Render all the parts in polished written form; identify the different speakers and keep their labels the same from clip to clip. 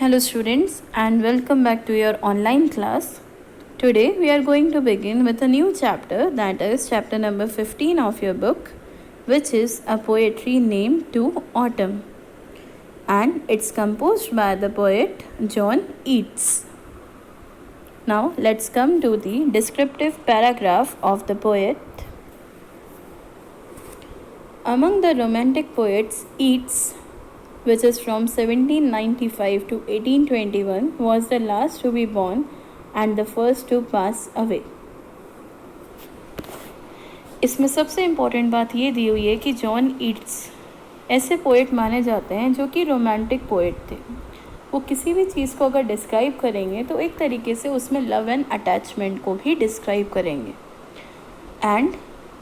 Speaker 1: Hello students and welcome back to your online class. Today we are going to begin with a new chapter, that is chapter number 15 of your book, which is a poetry named To Autumn, and it's composed by the poet John Eats. Now let's come to the descriptive paragraph of the poet. Among the romantic poets, Yeats, which is from 1795 to 1821, was the last to be born and the first to pass away. इसमें सबसे important बात ये दी हुई है कि John Yeats ऐसे poet माने जाते हैं जो कि रोमांटिक पोएट थे. वो किसी भी चीज़ को अगर डिस्क्राइब करेंगे तो एक तरीके से उसमें लव एंड अटैचमेंट को भी डिस्क्राइब करेंगे. एंड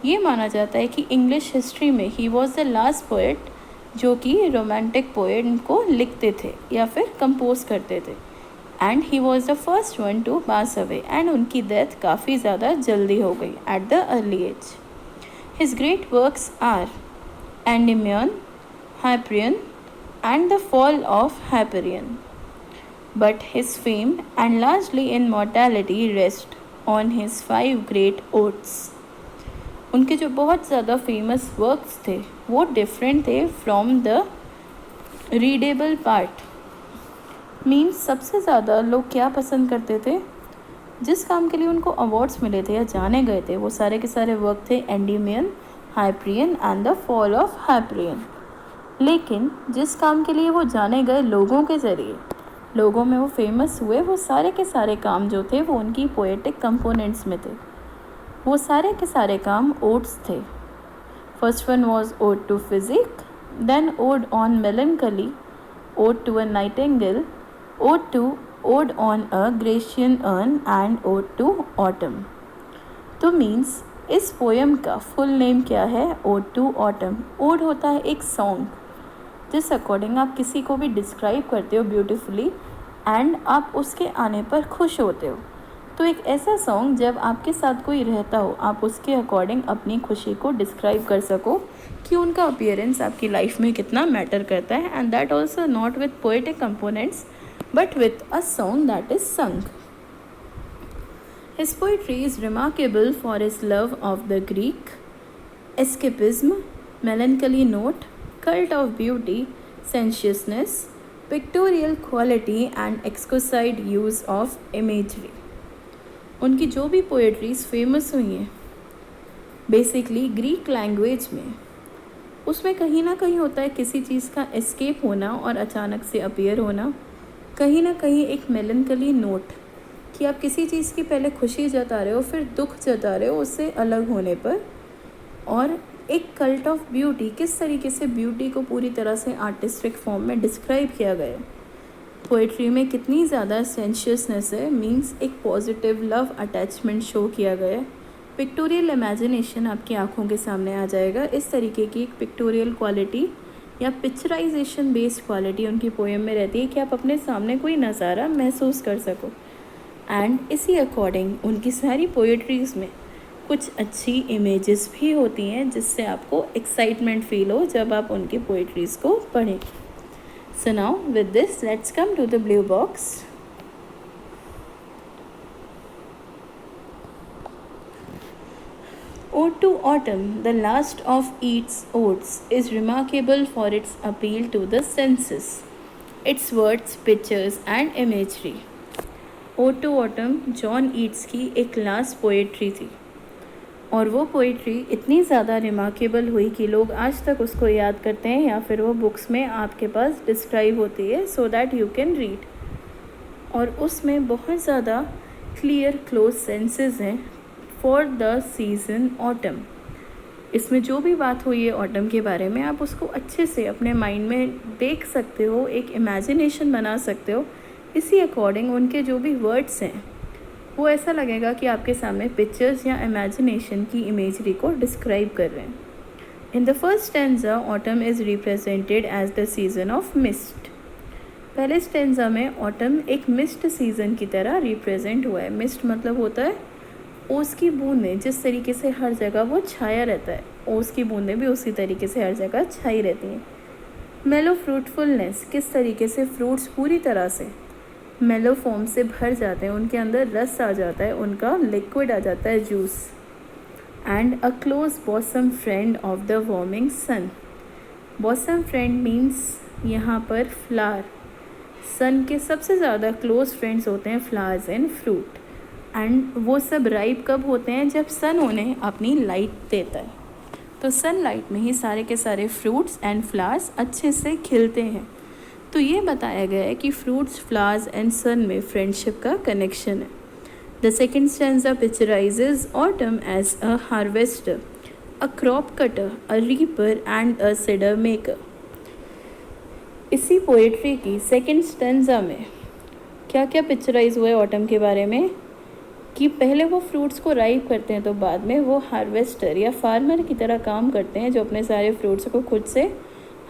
Speaker 1: ये माना जाता है कि इंग्लिश हिस्ट्री में ही वॉज द लास्ट पोएट जो कि रोमांटिक पोएम को लिखते थे या फिर कंपोज करते थे. And he was the first one to pass away, and उनकी डेथ काफ़ी ज़्यादा जल्दी हो गई at the early age. His great works are Endymion, Hyperion and the fall of Hyperion. But his fame and largely immortality rest on his 5 great odes. उनके जो बहुत ज़्यादा फेमस वर्क्स थे वो डिफरेंट थे from the readable part. Means सबसे ज़्यादा लोग क्या पसंद करते थे, जिस काम के लिए उनको अवार्ड्स मिले थे या जाने गए थे, वो सारे के सारे वर्क थे Endymion, Hyperion and the fall of Hyperion. लेकिन जिस काम के लिए वो जाने गए लोगों के ज़रिए, लोगों में वो फेमस हुए, वो सारे के सारे काम जो थे वो उनकी पोएटिक कंपोनेंट्स में थे. वो सारे के सारे काम ओड्स थे. First one was ode to फिजिक, then ode on melancholy, ode to a nightingale, ode on a Grecian urn and ode to autumn. तो मीन्स इस पोएम का फुल नेम क्या है? Odd to autumn. ओड होता है एक सॉन्ग जिस अकॉर्डिंग आप किसी को भी डिस्क्राइब करते हो ब्यूटिफुली एंड आप उसके आने पर खुश होते हो. तो एक ऐसा सॉन्ग जब आपके साथ कोई रहता हो, आप उसके अकॉर्डिंग अपनी खुशी को डिस्क्राइब कर सको कि उनका अपीयरेंस आपकी लाइफ में कितना मैटर करता है. And that also not with poetic components but with a song that is संग. His poetry is remarkable for his love of the Greek, escapism, melancholy note, cult of beauty, sensuousness, pictorial quality and exquisite use of imagery. उनकी जो भी poetries famous हुई हैं basically Greek language में, उसमें कहीं ना कहीं होता है किसी चीज़ का एस्केप होना और अचानक से अपीयर होना. कहीं ना कहीं एक मेलनकली नोट कि आप किसी चीज़ की पहले खुशी जता रहे हो फिर दुख जता रहे हो उससे अलग होने पर. और एक कल्ट ऑफ ब्यूटी, किस तरीके से ब्यूटी को पूरी तरह से आर्टिस्टिक फॉर्म में डिस्क्राइब किया गया है. पोइट्री में कितनी ज़्यादा सेंशियसनेस है, मीन्स एक पॉजिटिव लव अटैचमेंट शो किया गया है. पिक्टोरियल इमेजिनेशन आपकी आंखों के सामने आ जाएगा. इस तरीके की एक पिक्टोरियल क्वालिटी या पिक्चराइजेशन बेस्ड क्वालिटी उनकी पोएम में रहती है कि आप अपने सामने कोई नज़ारा महसूस कर सको. एंड इसी अकॉर्डिंग उनकी सारी पोएट्रीज़ में कुछ अच्छी इमेजेस भी होती हैं जिससे आपको एक्साइटमेंट फील हो जब आप उनकी पोएट्रीज़ को पढ़ें. So now with this let's come to the blue box. Ode to Autumn, the last of Yeats' odes, is remarkable for its appeal to the senses, its words, pictures and imagery. Ode to Autumn John Yeats की एक last poetry थी और वो poetry इतनी ज़्यादा remarkable हुई कि लोग आज तक उसको याद करते हैं या फिर वो बुक्स में आपके पास डिस्क्राइब होती है so that you can read. और उसमें बहुत ज़्यादा क्लियर क्लोज सेंसेस हैं फॉर द सीज़न ऑटम. इसमें जो भी बात हुई है ऑटम के बारे में आप उसको अच्छे से अपने माइंड में देख सकते हो, एक इमेजिनेशन बना सकते हो. इसी अकॉर्डिंग उनके जो भी वर्ड्स हैं वो ऐसा लगेगा कि आपके सामने पिक्चर्स या इमेजिनेशन की इमेजरी को डिस्क्राइब कर रहे हैं. In the first stanza autumn is represented as the season of mist. पहले स्टैंजा में ऑटम एक मिस्ट सीज़न की तरह रिप्रेजेंट हुआ है. मिस्ट मतलब होता है ओस की बूंदें, जिस तरीके से हर जगह वो छाया रहता है, ओस की बूंदें भी उसी तरीके से हर जगह छाई रहती हैं. मेलो फ्रूटफुलनेस, किस तरीके से फ्रूट्स पूरी तरह से मेलो फॉर्म से भर जाते हैं, उनके अंदर रस आ जाता है, उनका लिक्विड आ जाता है, juice. And a close bosom friend of the warming sun. Bosom friend means यहाँ पर फ्लावर। सन के सबसे ज़्यादा क्लोज फ्रेंड्स होते हैं फ्लावर्स एंड फ्रूट। एंड वो सब राइप कब होते हैं? जब सन उन्हें अपनी लाइट देता है। तो सनलाइट में ही सारे के सारे फ्रूट्स एंड फ्लावर्स अच्छे से खिलते हैं। तो ये बताया गया है कि फ्रूट्स, फ्लावर्स एंड सन में फ्रेंडशिप का कनेक्शन है। The second stanza picturises autumn as a harvester, a crop cutter, a reaper and a cedar maker. इसी पोएट्री की सेकेंड स्टैंजा में क्या क्या पिक्चराइज हुआ है ऑटम के बारे में? कि पहले वो फ्रूट्स को राइप करते हैं, तो बाद में वो हार्वेस्टर या फार्मर की तरह काम करते हैं, जो अपने सारे फ्रूट्स को खुद से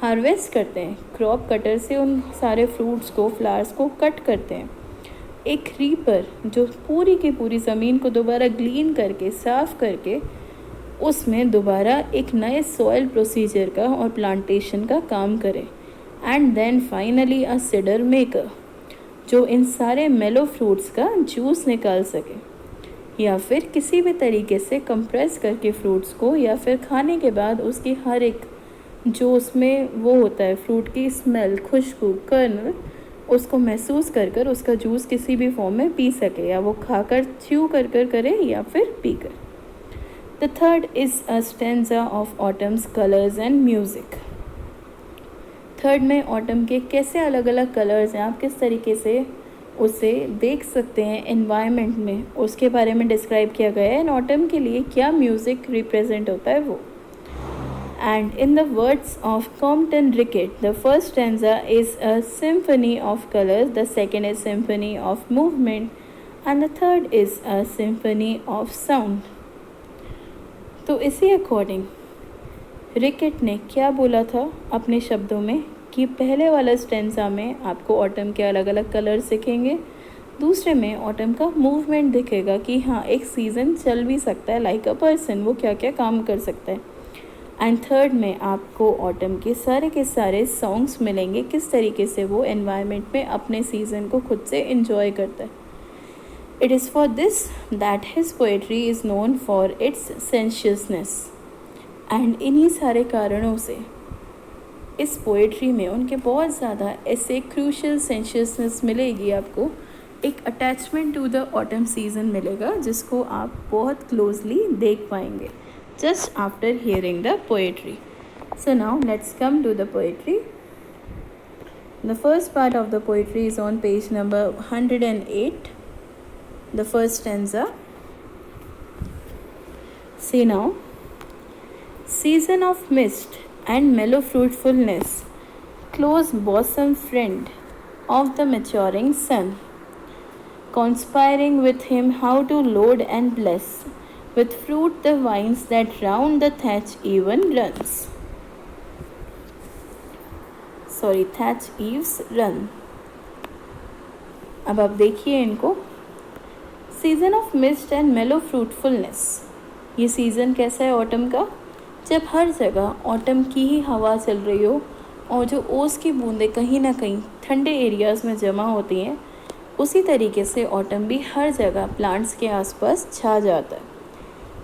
Speaker 1: हार्वेस्ट करते हैं। क्रॉप कटर से उन सारे फ्रूट्स को, फ्लावर्स को कट करते हैं। एक रीपर जो पूरी की पूरी ज़मीन को दोबारा ग्लीन करके, साफ़ करके उसमें दोबारा एक नए सॉइल प्रोसीजर का और प्लांटेशन का काम करे। And then finally a cedar maker, जो इन सारे मेलो फ्रूट्स का जूस निकाल सके, या फिर किसी भी तरीके से कंप्रेस करके फ्रूट्स को, या फिर खाने के बाद उसकी हर एक जो उसमें वो होता है फ्रूट की स्मेल, खुशबू, कर्नल, उसको महसूस कर कर उसका जूस किसी भी फॉर्म में पी सके, या वो खाकर च्यू कर कर करे या फिर पी कर। The third is a stanza of autumns colours and music. Third में ऑटम के कैसे अलग अलग कलर्स हैं, आप किस तरीके से उसे देख सकते हैं एनवायरनमेंट में, उसके बारे में डिस्क्राइब किया गया है। एंड ऑटम के लिए क्या म्यूज़िक रिप्रेजेंट होता है वो। And in the words of Compton Rickett, the first stanza is a symphony of colors, the second is symphony of movement, and the third is a symphony of sound. तो इसी according रिकेट ने क्या बोला था अपने शब्दों में कि पहले वाला स्टेंजा में आपको ऑटम के अलग अलग कलर्स दिखेंगे, दूसरे में ऑटम का मूवमेंट दिखेगा कि हाँ एक सीज़न चल भी सकता है, लाइक अ पर्सन, वो क्या क्या काम कर सकता है। एंड थर्ड में आपको ऑटम के सारे सॉन्ग्स मिलेंगे, किस तरीके से वो एनवायरनमेंट में अपने सीज़न को खुद से इंजॉय करता है। It is for this that his poetry is known for its sensuousness. And इन्हीं सारे कारणों से इस पोएट्री में उनके बहुत ज़्यादा ऐसे क्रूशल सेंशियसनेस मिलेगी, आपको एक attachment to the autumn season मिलेगा, जिसको आप बहुत क्लोजली देख पाएंगे just after hearing the poetry. So now let's come to the poetry. The first part of the poetry is on page number 108. The first stanza. See now. Season of mist and mellow fruitfulness, close bosom friend of the maturing sun, conspiring with him how to load and bless, with fruit the vines that round the thatch even runs. thatch eaves run. अब आप देखिए इनको। Season of mist and मेलो fruitfulness, ये season कैसा है autumn का? जब हर जगह ऑटम की ही हवा चल रही हो और जो ओस की बूंदें कहीं ना कहीं ठंडे एरियाज़ में जमा होती हैं, उसी तरीके से ऑटम भी हर जगह प्लांट्स के आसपास छा जाता है।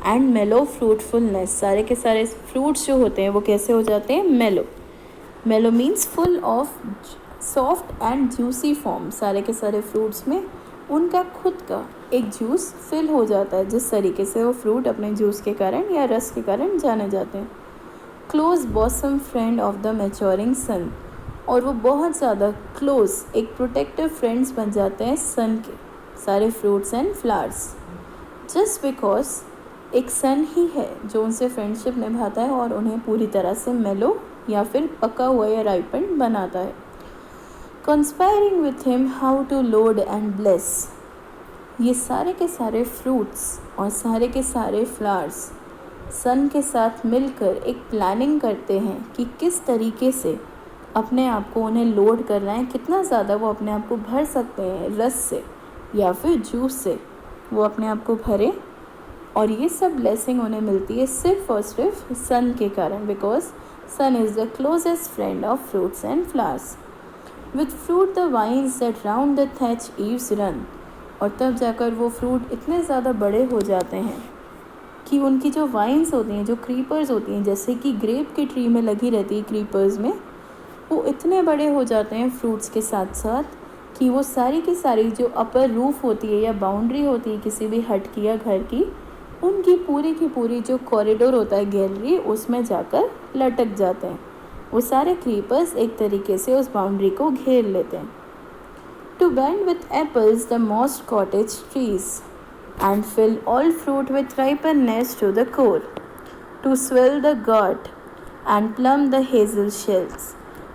Speaker 1: एंड मेलो फ्रूटफुलनेस, सारे के सारे फ्रूट्स जो होते हैं वो कैसे हो जाते हैं? मेलो। मेलो means full of soft and juicy form. सारे के सारे फ्रूट्स में उनका खुद का एक जूस फिल हो जाता है, जिस तरीके से वो फ्रूट अपने जूस के कारण या रस के कारण जाने जाते हैं। Close bosom friend of the maturing sun, और वो बहुत ज़्यादा क्लोज एक प्रोटेक्टिव फ्रेंड्स बन जाते हैं सन के, सारे fruits and flowers, just because एक सन ही है जो उनसे फ्रेंडशिप निभाता है और उन्हें पूरी तरह से मेलो या फिर पका हुआ या राइपेंड बनाता है। Conspiring with him how to load and bless, ये सारे के सारे फ्रूट्स और सारे के सारे फ्लावर्स सन के साथ मिलकर एक प्लानिंग करते हैं कि किस तरीके से अपने आप को उन्हें लोड करना है, कितना ज़्यादा वो अपने आप को भर सकते हैं रस से या फिर जूस से, वो अपने आप को भरें। और ये सब ब्लेसिंग उन्हें मिलती है सिर्फ और सिर्फ सन के कारण, because Sun is the closest friend of fruits and flowers. With fruit the vines that round the thatch eaves run. और तब जाकर वो फ्रूट इतने ज़्यादा बड़े हो जाते हैं कि उनकी जो वाइन्स होती हैं, जो क्रीपर्स होती हैं, जैसे कि ग्रेप के ट्री में लगी रहती है क्रीपर्स में, वो इतने बड़े हो जाते हैं फ्रूट्स के साथ साथ कि वो सारी की सारी जो अपर रूफ होती है या बाउंड्री होती है किसी भी हट की या घर की, उनकी पूरी की पूरी जो कॉरिडोर होता है गैलरी, उसमें जाकर लटक जाते हैं। वो सारे क्रीपर्स एक तरीके से उस बाउंड्री को घेर लेते हैं। To bend with apples the mossed cottage trees and fill all fruit with ripeness to the core, to swell the gourd and plumb the hazel shells,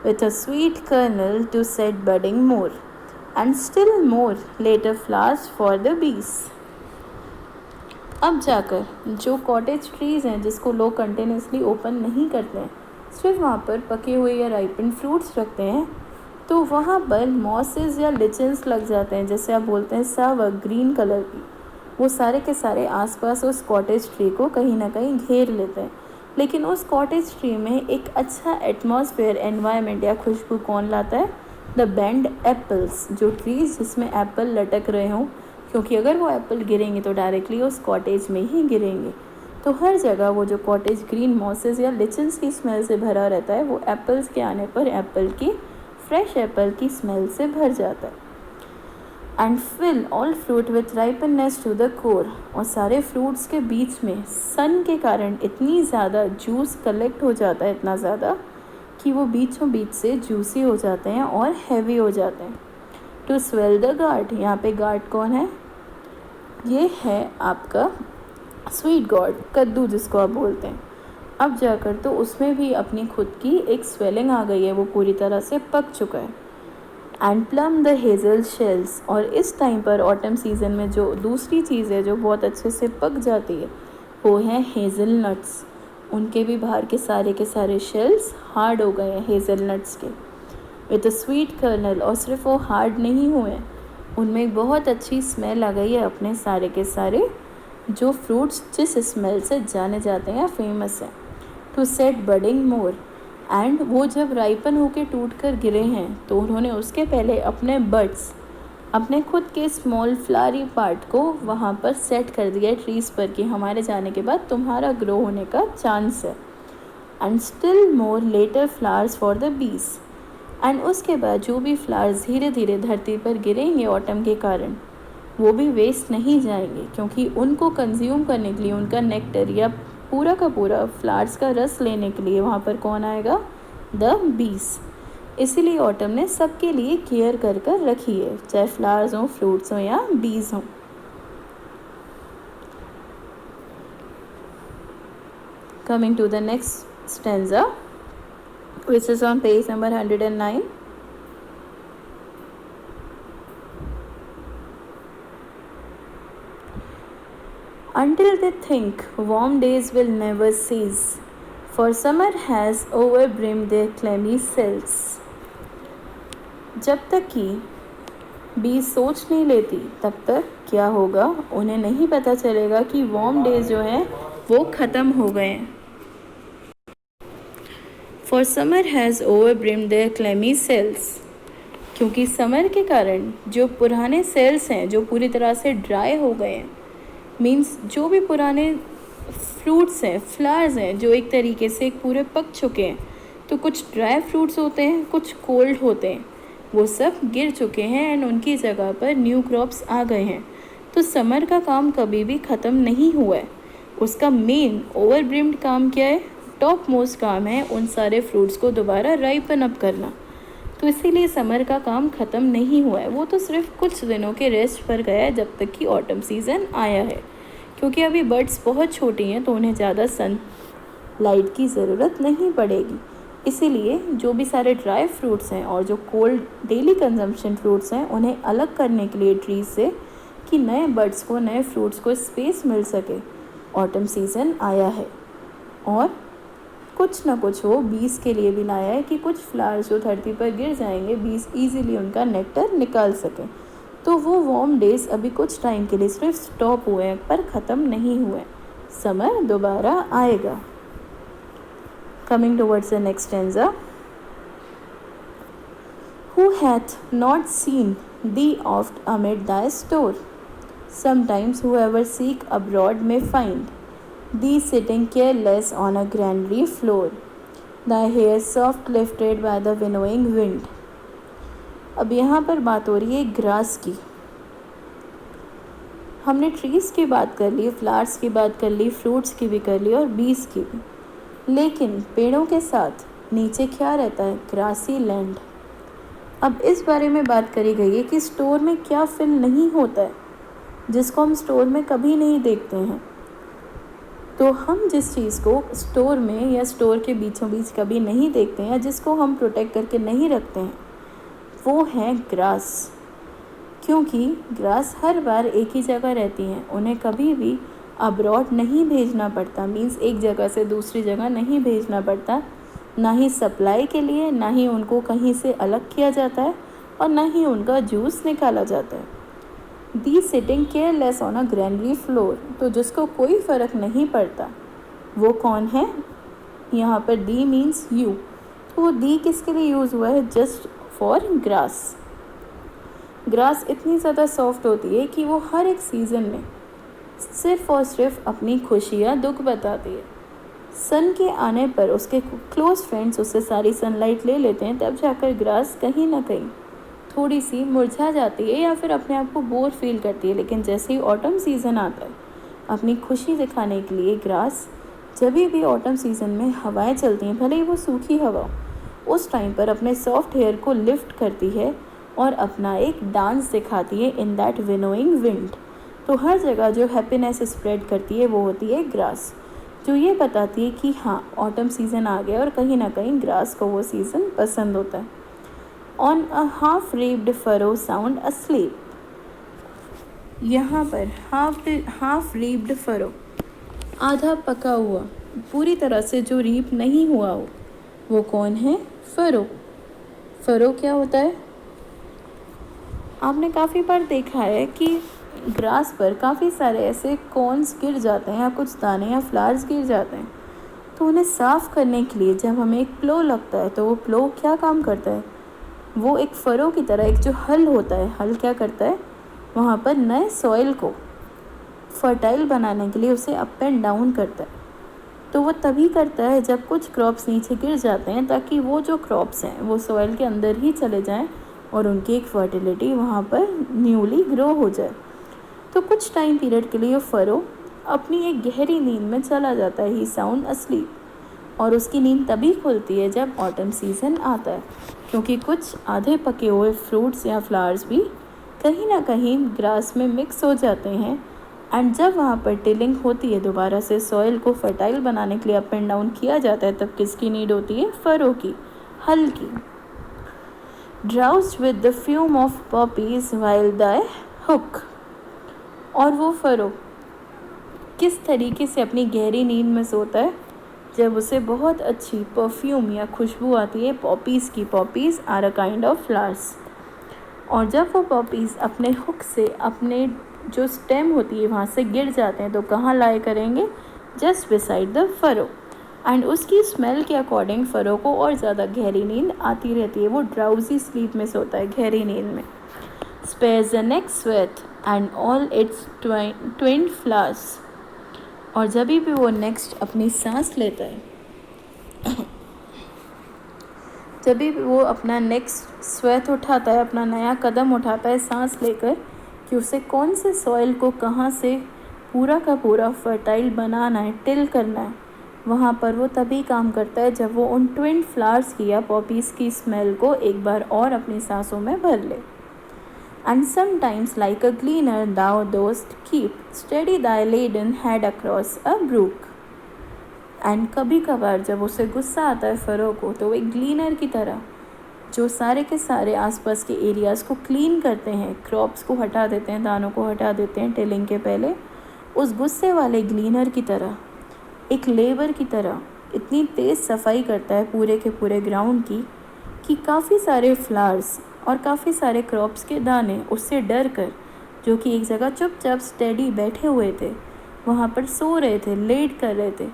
Speaker 1: with a sweet kernel to set budding more, and still more later flowers for the bees. अब जाकर जो cottage trees हैं जिसको लोग continuously open नहीं करते हैं, सिर्फ वहाँ पर पके हुए या राइपन फ्रूट्स रखते हैं, तो वहाँ पर मॉसेस या लिचन्स लग जाते हैं, जैसे आप बोलते हैं सावा ग्रीन कलर की। वो सारे के सारे आसपास उस कॉटेज ट्री को कहीं ना कहीं घेर लेते हैं। लेकिन उस कॉटेज ट्री में एक अच्छा एटमॉस्फेयर, एनवायरनमेंट या खुशबू कौन लाता है? द बेंड एप्पल्स, जो ट्रीज जिसमें एप्पल लटक रहे हों, क्योंकि अगर वो एप्पल गिरेंगे तो डायरेक्टली उस कॉटेज में ही गिरेंगे। तो हर जगह वो जो कॉटेज ग्रीन मॉसेस या लिचन्स की स्मेल से भरा रहता है, वो एप्पल्स के आने पर एप्पल की, फ्रेश एप्पल की स्मेल से भर जाता है। And fill all fruit with ripeness to the core, और सारे फ्रूट्स के बीच में सन के कारण इतनी ज़्यादा जूस कलेक्ट हो जाता है, इतना ज़्यादा कि वो बीचों बीच से जूसी हो जाते हैं और हैवी हो जाते हैं। टू स्वेल द गार्ड, यहाँ पे गार्ड कौन है? ये है आपका स्वीट गॉड, कद्दू जिसको आप बोलते हैं। अब जाकर तो उसमें भी अपनी खुद की एक स्वेलिंग आ गई है, वो पूरी तरह से पक चुका है। And plum the Hazel shells, और इस टाइम पर ऑटम सीज़न में जो दूसरी चीज़ है जो बहुत अच्छे से पक जाती है, वो है हेज़ल नट्स। उनके भी बाहर के सारे शेल्स हार्ड हो गए हैं हेज़ल नट्स के, विद अ स्वीट कर्नल। और सिर्फ वो हार्ड नहीं हुए, उनमें एक बहुत अच्छी स्मेल आ गई है अपने सारे के सारे जो फ्रूट्स जिस स्मेल से जाने जाते हैं, फेमस हैं। To set budding more, and वो जब राइपन होके टूट कर गिरे हैं तो उन्होंने उसके पहले अपने बड्स, अपने खुद के स्मॉल फ्लावरी पार्ट को वहाँ पर सेट कर दिया ट्रीज़ पर कि हमारे जाने के बाद तुम्हारा ग्रो होने का चांस है। And still more later flowers for the bees, and उसके बाद जो भी फ्लावर्स धीरे धीरे धरती पर गिरेंगे ऑटम के कारण, वो भी वेस्ट नहीं जाएंगे, क्योंकि उनको कंज्यूम करने के लिए, उनका नेक्टर या पूरा का पूरा फ्लावर्स का रस लेने के लिए वहाँ पर कौन आएगा? The bees. इसीलिए ऑटम ने सबके लिए केयर कर कर रखी है, चाहे फ्लावर्स हों, फ्रूट्स हों या बीज हों। Coming to the next stanza which is on page number 109. Until they think warm days will never cease, for summer has overbrimmed their clammy cells. जब तक कि बीज सोच नहीं लेती तब तक क्या होगा उन्हें नहीं पता चलेगा कि वार्म डेज जो हैं वो ख़त्म हो गए हैं। For summer has overbrimmed their clammy cells, क्योंकि समर के कारण जो पुराने सेल्स हैं जो पूरी तरह से ड्राई हो गए हैं, मीन्स जो भी पुराने फ्रूट्स हैं, फ्लावर्स हैं जो एक तरीके से पूरे पक चुके हैं, तो कुछ ड्राई फ्रूट्स होते हैं, कुछ कोल्ड होते हैं, वो सब गिर चुके हैं एंड उनकी जगह पर न्यू क्रॉप्स आ गए हैं। तो समर का काम कभी भी ख़त्म नहीं हुआ है। उसका मेन ओवरब्रिम्ड काम क्या है? टॉप मोस्ट काम है उन सारे फ्रूट्स को दोबारा राइपन अप करना। तो इसीलिए समर का काम ख़त्म नहीं हुआ है, वो तो सिर्फ कुछ दिनों के रेस्ट पर गया है जब तक कि ऑटम सीज़न आया है। क्योंकि अभी बर्ड्स बहुत छोटी हैं तो उन्हें ज़्यादा सन लाइट की ज़रूरत नहीं पड़ेगी। इसीलिए जो भी सारे ड्राई फ्रूट्स हैं और जो कोल्ड डेली कंजम्पशन फ्रूट्स हैं, उन्हें अलग करने के लिए ट्रीज से, कि नए बर्ड्स को, नए फ्रूट्स को स्पेस मिल सके, ऑटम सीज़न आया है। और कुछ ना कुछ वो बीज के लिए भी लाया है कि कुछ फ्लावर्स जो धरती पर गिर जाएंगे, बीज ईजिली उनका नेक्टर निकाल सकें। तो वो वार्म डेज अभी कुछ टाइम के लिए सिर्फ स्टॉप हुए हैं पर ख़त्म नहीं हुए। समर दोबारा आएगा। Coming towards the next stanza. Who hath not seen thee oft amid thy store? Sometimes whoever seek abroad may find thee sitting careless on a granary floor, thy hair soft lifted by the winnowing wind. अब यहाँ पर बात हो रही है grass की। हमने trees की बात कर ली, फ्लावर्स की बात कर ली, फ्रूट्स की भी कर ली और बीज की भी, लेकिन पेड़ों के साथ नीचे क्या रहता है? Grassy land. अब इस बारे में बात करी गई है कि स्टोर में क्या फिल नहीं होता है जिसको हम स्टोर में कभी नहीं देखते हैं। तो हम जिस चीज़ को स्टोर में या स्टोर के बीचों बीच कभी नहीं देखते हैं या जिसको हम प्रोटेक्ट करके नहीं रखते हैं, वो है ग्रास। क्योंकि ग्रास हर बार एक ही जगह रहती हैं, उन्हें कभी भी अब्रॉड नहीं भेजना पड़ता, मीन्स एक जगह से दूसरी जगह नहीं भेजना पड़ता, ना ही सप्लाई के लिए, ना ही उनको कहीं से अलग किया जाता है और ना ही उनका जूस निकाला जाता है। Thee sitting careless on a granary floor, तो जिसको कोई फ़र्क नहीं पड़ता वो कौन है? यहाँ पर दी मीन्स यू, तो वो दी किसके लिए यूज़ हुआ है? Just for grass. ग्रास इतनी ज़्यादा सॉफ्ट होती है कि वो हर एक सीज़न में सिर्फ़ और सिर्फ अपनी खुशी या दुख बताती है। सन के आने पर उसके क्लोज फ्रेंड्स उससे सारी सनलाइट ले लेते हैं, तब जाकर ग्रास कहीं ना कहीं थोड़ी सी मुरझा जाती है या फिर अपने आप को बोर फील करती है। लेकिन जैसे ही ऑटम सीज़न आता है, अपनी खुशी दिखाने के लिए ग्रास जब भी ऑटम सीज़न में हवाएं चलती हैं, भले ही वो सूखी हवा, उस टाइम पर अपने सॉफ्ट हेयर को लिफ्ट करती है और अपना एक डांस दिखाती है इन दैट विनोइंग विंड। तो हर जगह जो हैप्पीनेस स्प्रेड करती है वो होती है ग्रास, जो ये बताती है कि हाँ, ऑटम सीज़न आ गया और कहीं ना कहीं ग्रास को वो सीज़न पसंद होता है। On a half reaped furrow sound asleep, यहाँ पर हाफ रीप्ड फरो, आधा पका हुआ, पूरी तरह से जो रीप नहीं हुआ हो, वो कौन है? फरो। फरो क्या होता है? आपने काफ़ी बार देखा है कि ग्रास पर काफ़ी सारे ऐसे कॉर्न्स गिर जाते हैं या कुछ दाने या फ्लावर्स गिर जाते हैं, तो उन्हें साफ़ करने के लिए जब हमें एक प्लो लगता है तो वो प्लो क्या काम करता है? वो एक फरो की तरह एक जो हल होता है, हल क्या करता है? वहाँ पर नए सॉइल को फर्टाइल बनाने के लिए उसे अप एंड डाउन करता है। तो वो तभी करता है जब कुछ क्रॉप्स नीचे गिर जाते हैं, ताकि वो जो क्रॉप्स हैं वो सॉइल के अंदर ही चले जाएं और उनकी एक फर्टिलिटी वहाँ पर न्यूली ग्रो हो जाए। तो कुछ टाइम पीरियड के लिए फरो अपनी एक गहरी नींद में चला जाता है, ही साउंड अस्लीप, और उसकी नींद तभी खुलती है जब ऑटम सीज़न आता है, क्योंकि कुछ आधे पके हुए फ्रूट्स या फ्लावर्स भी कहीं ना कहीं ग्रास में मिक्स हो जाते हैं। एंड जब वहाँ पर टिलिंग होती है, दोबारा से सॉइल को फर्टाइल बनाने के लिए अप एंड डाउन किया जाता है, तब किसकी नीड होती है? फरो की, हल की। Drowsed with the fume of poppies while the hook, और वो फरो किस तरीके से अपनी गहरी नींद में सोता है? जब उसे बहुत अच्छी परफ्यूम या खुशबू आती है पॉपीज़ की। Poppies are a kind of flowers, और जब वो पॉपीज़ अपने हुक से अपने जो स्टेम होती है वहाँ से गिर जाते हैं, तो कहाँ लाए करेंगे? Just beside the furrow. And उसकी स्मेल के अकॉर्डिंग फरो को और ज़्यादा गहरी नींद आती रहती है, वो ड्राउजी स्लीप में सोता है, गहरी नींद में। Spares the next swath and all its twin flowers, और जब भी वो नेक्स्ट अपनी सांस लेता है, जब भी वो अपना नेक्स्ट स्वेट उठाता है, अपना नया कदम उठाता है सांस लेकर, कि उसे कौन से सॉइल को कहाँ से पूरा का पूरा फर्टाइल बनाना है, टिल करना है, वहाँ पर वो तभी काम करता है जब वो उन ट्विन फ्लावर्स की या पॉपीज़ की स्मेल को एक बार और अपनी सांसों में भर ले। And sometimes like a gleaner thou dost keep steady thy laden head across a brook. And कभी कभार जब उसे गुस्सा आता है फरो को, तो वो एक ग्लीनर की तरह जो सारे के सारे आसपास के एरियाज़ को क्लीन करते हैं, क्रॉप्स को हटा देते हैं, दानों को हटा देते हैं टिलिंग के पहले, उस गुस्से वाले ग्लीनर की तरह, एक लेबर की तरह इतनी तेज़ सफाई करता है पूरे के पूरे ग्राउंड की कि काफ़ी सारे फ्लावर्स और काफ़ी सारे क्रॉप्स के दाने उससे डर कर, जो कि एक जगह चुपचाप स्टेडी बैठे हुए थे, वहाँ पर सो रहे थे, लेट कर रहे थे,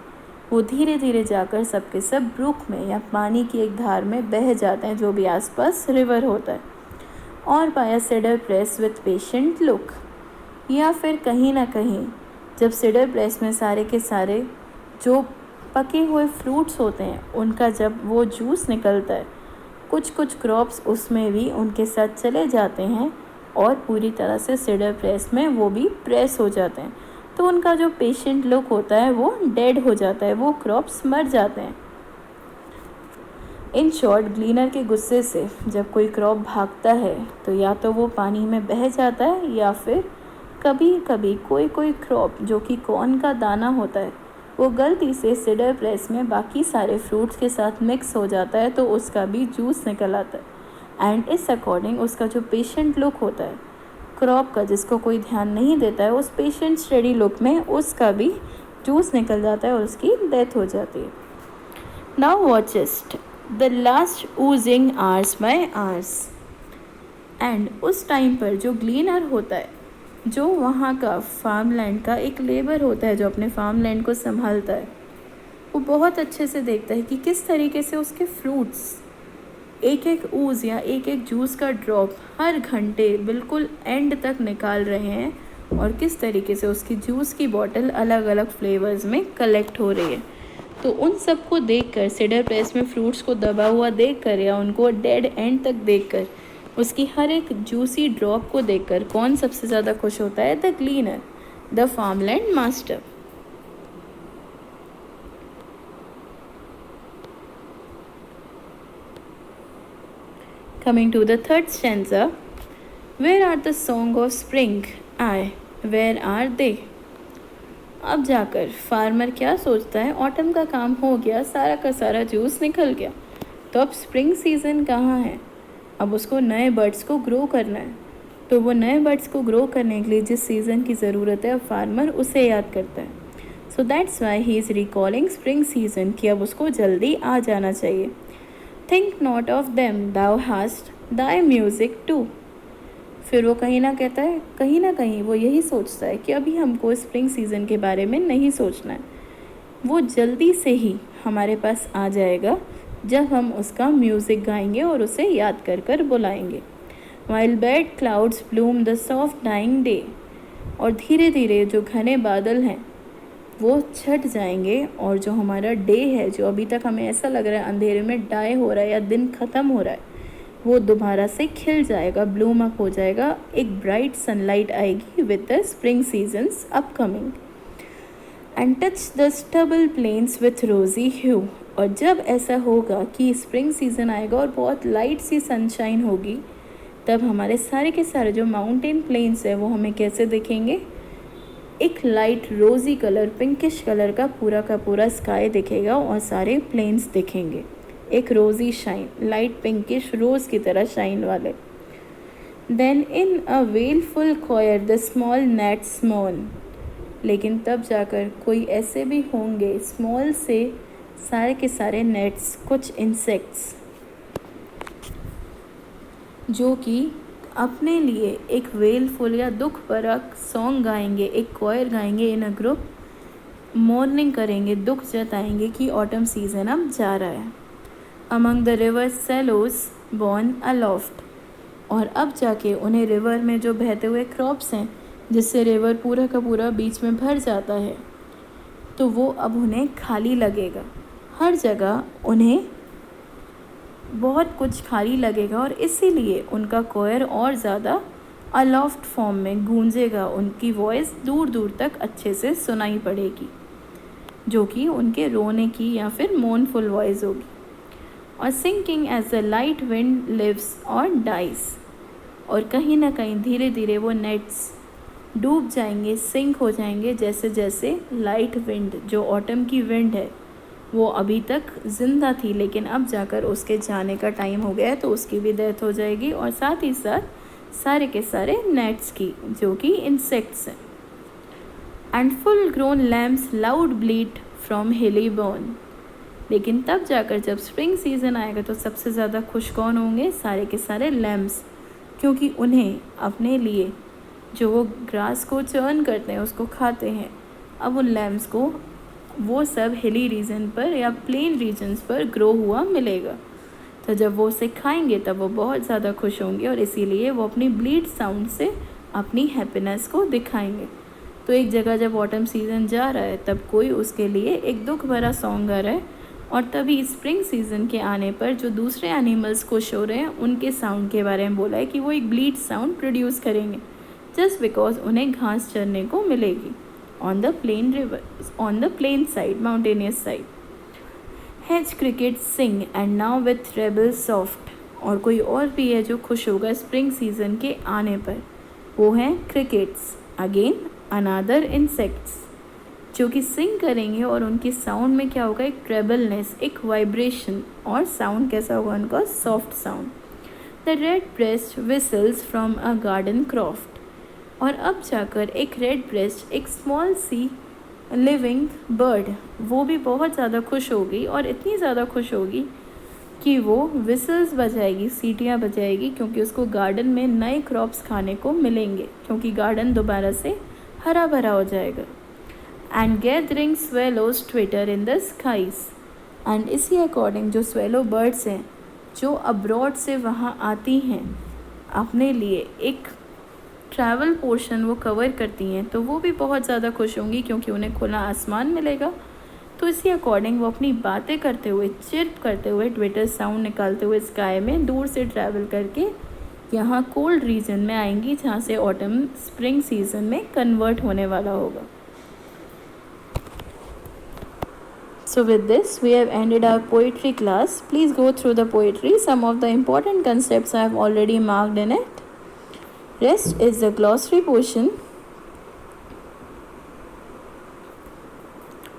Speaker 1: वो धीरे धीरे जाकर सबके सब ब्रुक में या पानी की एक धार में बह जाते हैं, जो भी आसपास रिवर होता है। और by cider press with patient look, या फिर कहीं ना कहीं जब सिडर प्रेस में सारे के सारे जो पके हुए फ्रूट्स होते हैं उनका जब वो जूस निकलता है, कुछ कुछ क्रॉप्स उसमें भी उनके साथ चले जाते हैं और पूरी तरह से सिडर प्रेस में वो भी प्रेस हो जाते हैं। तो उनका जो पेशेंट लुक होता है वो डेड हो जाता है, वो क्रॉप्स मर जाते हैं। इन शॉर्ट, ग्लीनर के गुस्से से जब कोई क्रॉप भागता है तो या तो वो पानी में बह जाता है, या फिर कभी कभी कोई कोई क्रॉप जो कि कॉर्न का दाना होता है वो गलती से सिडर प्रेस में बाकी सारे फ्रूट्स के साथ मिक्स हो जाता है, तो उसका भी जूस निकल आता है। एंड इस अकॉर्डिंग उसका जो पेशेंट लुक होता है क्रॉप का, जिसको कोई ध्यान नहीं देता है, उस पेशेंट स्टडी लुक में उसका भी जूस निकल जाता है और उसकी डेथ हो जाती है। Now watchest the last oozing hours by hours. And उस टाइम पर जो ग्लीनर होता है, जो वहाँ का फार्म लैंड का एक लेबर होता है जो अपने फार्म लैंड को संभालता है, वो बहुत अच्छे से देखता है कि किस तरीके से उसके फ्रूट्स एक एक ऊज या एक एक जूस का ड्रॉप हर घंटे बिल्कुल एंड तक निकाल रहे हैं, और किस तरीके से उसकी जूस की बॉटल अलग अलग फ्लेवर्स में कलेक्ट हो रही है। तो उन सब को देखकर, सिडर प्रेस में फ्रूट्स को दबा हुआ देखकर या उनको डेड एंड तक देखकर, उसकी हर एक जूसी ड्रॉप को देखकर कौन सबसे ज़्यादा खुश होता है? The ग्लीनर, the farmland master. Coming to the third stanza, where are the song of spring? I, where are they? अब जाकर फार्मर क्या सोचता है, ऑटम का काम हो गया, सारा का सारा जूस निकल गया, तो अब स्प्रिंग सीज़न कहाँ है? अब उसको नए बर्ड्स को ग्रो करना है। तो वो नए बर्ड्स को ग्रो करने के लिए जिस सीज़न की ज़रूरत है, अब फार्मर उसे याद करता है। So that's why he is recalling spring season, कि अब उसको जल्दी आ जाना चाहिए। Think not of them thou hast thy music too. फिर वो कहीं ना कहीं वो यही सोचता है कि अभी हमको स्प्रिंग सीज़न के बारे में नहीं सोचना है, वो जल्दी से ही हमारे पास आ जाएगा जब हम उसका म्यूज़िक गाएंगे और उसे याद कर कर बुलाएंगे। While bad clouds bloom the soft dying day, और धीरे धीरे जो घने बादल हैं वो छट जाएंगे, और जो हमारा डे है, जो अभी तक हमें ऐसा लग रहा है अंधेरे में डाई हो रहा है या दिन ख़त्म हो रहा है, वो दोबारा से खिल जाएगा, ब्लूम अप हो जाएगा, एक ब्राइट सनलाइट आएगी with the spring seasons upcoming. And touch the stubble plains with rosy hue, और जब ऐसा होगा कि स्प्रिंग सीज़न आएगा और बहुत लाइट सी सनशाइन होगी, तब हमारे सारे के सारे जो माउंटेन प्लेन्स है वो हमें कैसे दिखेंगे? एक लाइट रोज़ी कलर, पिंकिश कलर का पूरा स्काई दिखेगा और सारे प्लेन्स दिखेंगे, एक रोज़ी शाइन, लाइट पिंकिश रोज़ की तरह शाइन वाले। Then in a wailful choir the small gnats मोन, लेकिन तब जाकर कोई ऐसे भी होंगे स्मॉल से सारे के सारे नेट्स, कुछ इंसेक्ट्स जो कि अपने लिए एक वेलफुल या दुख परक सॉन्ग गाएंगे, एक क्वायर गाएंगे इन अ ग्रुप, मॉर्निंग करेंगे, दुख जताएंगे कि ऑटम सीजन अब जा रहा है। Among the river sallows borne aloft, और अब जाके उन्हें रिवर में जो बहते हुए क्रॉप्स हैं, जिससे रिवर पूरा का पूरा बीच में भर जाता है, तो वो अब उन्हें खाली लगेगा, हर जगह उन्हें बहुत कुछ खाली लगेगा, और इसीलिए उनका कोयर और ज़्यादा अलोफ्ट फॉर्म में गूंजेगा, उनकी वॉइस दूर दूर तक अच्छे से सुनाई पड़ेगी, जो कि उनके रोने की या फिर मोर्नफुल वॉइस होगी। और sinking as the light wind lives or dies, और कहीं ना कहीं धीरे धीरे वो नेट्स डूब जाएंगे, सिंक हो जाएंगे, जैसे जैसे लाइट विंड, जो ऑटम की विंड है, वो अभी तक ज़िंदा थी लेकिन अब जाकर उसके जाने का टाइम हो गया है, तो उसकी भी डेथ हो जाएगी, और साथ ही साथ सारे के सारे नेट्स की, जो कि इंसेक्ट्स हैं। And full grown lambs loud bleat from hilly bourn, लेकिन तब जाकर जब स्प्रिंग सीज़न आएगा तो सबसे ज़्यादा खुश कौन होंगे? सारे के सारे लैम्स, क्योंकि उन्हें अपने लिए जो वो ग्रास को चर्न करते हैं, उसको खाते हैं, अब उन लैम्स को वो सब हिली रीजन पर या प्लेन रीजन्स पर ग्रो हुआ मिलेगा। तो जब वो उसे खाएंगे तब वो बहुत ज़्यादा खुश होंगे और इसीलिए वो अपनी ब्लीड साउंड से अपनी हैप्पीनेस को दिखाएंगे। तो एक जगह जब ऑटम सीज़न जा रहा है तब कोई उसके लिए एक दुख भरा सॉन्ग गा रहा है, और तभी स्प्रिंग सीज़न के आने पर जो दूसरे एनिमल्स खुश हो रहे हैं उनके साउंड के बारे में बोला है कि वो एक ब्लीड साउंड प्रोड्यूस करेंगे जस्ट बिकॉज उन्हें घास चरने को मिलेगी on the plain side, mountainous side. Hedge cricket sing and now with treble soft. और कोई और भी है जो खुश होगा स्प्रिंग सीजन के आने पर, वो हैं क्रिकेट्स, अगेन अनदर इंसेक्ट्स, जो कि सिंग करेंगे और उनकी साउंड में क्या होगा, एक ट्रेबलनेस, एक वाइब्रेशन, और साउंड कैसा होगा उनका, soft sound. The red breast whistles from a garden croft. और अब जाकर एक रेड ब्रेस्ट, एक स्मॉल सी लिविंग बर्ड, वो भी बहुत ज़्यादा खुश होगी, और इतनी ज़्यादा खुश होगी कि वो विसल्स बजाएगी, सीटियाँ बजाएगी, क्योंकि उसको गार्डन में नए क्रॉप्स खाने को मिलेंगे, क्योंकि गार्डन दोबारा से हरा भरा हो जाएगा। And gathering swallows twitter in the skies. And इसी अकॉर्डिंग जो स्वेलो बर्ड्स हैं जो अब्रॉड से वहाँ आती हैं अपने लिए एक ट्रैवल पोर्शन वो कवर करती हैं, तो वो भी बहुत ज़्यादा खुश होंगी क्योंकि उन्हें खुला आसमान मिलेगा। तो इसी अकॉर्डिंग वो अपनी बातें करते हुए, चिर्प करते हुए, ट्विटर साउंड निकालते हुए स्काई में दूर से ट्रैवल करके यहाँ कोल्ड रीजन में आएंगी, जहाँ से ऑटम स्प्रिंग सीजन में कन्वर्ट होने वाला होगा। So with this, we have ended our poetry class. Please go through the poetry. Some of the important concepts I have already marked in it. Rest is the glossary portion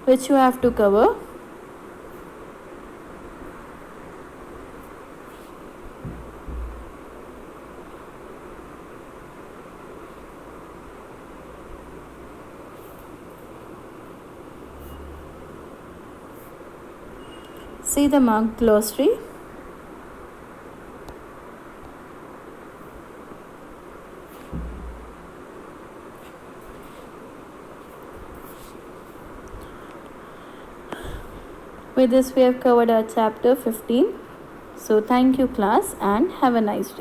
Speaker 1: which you have to cover. See the marked glossary. With this we have covered our chapter 15. So thank you class and have a nice day.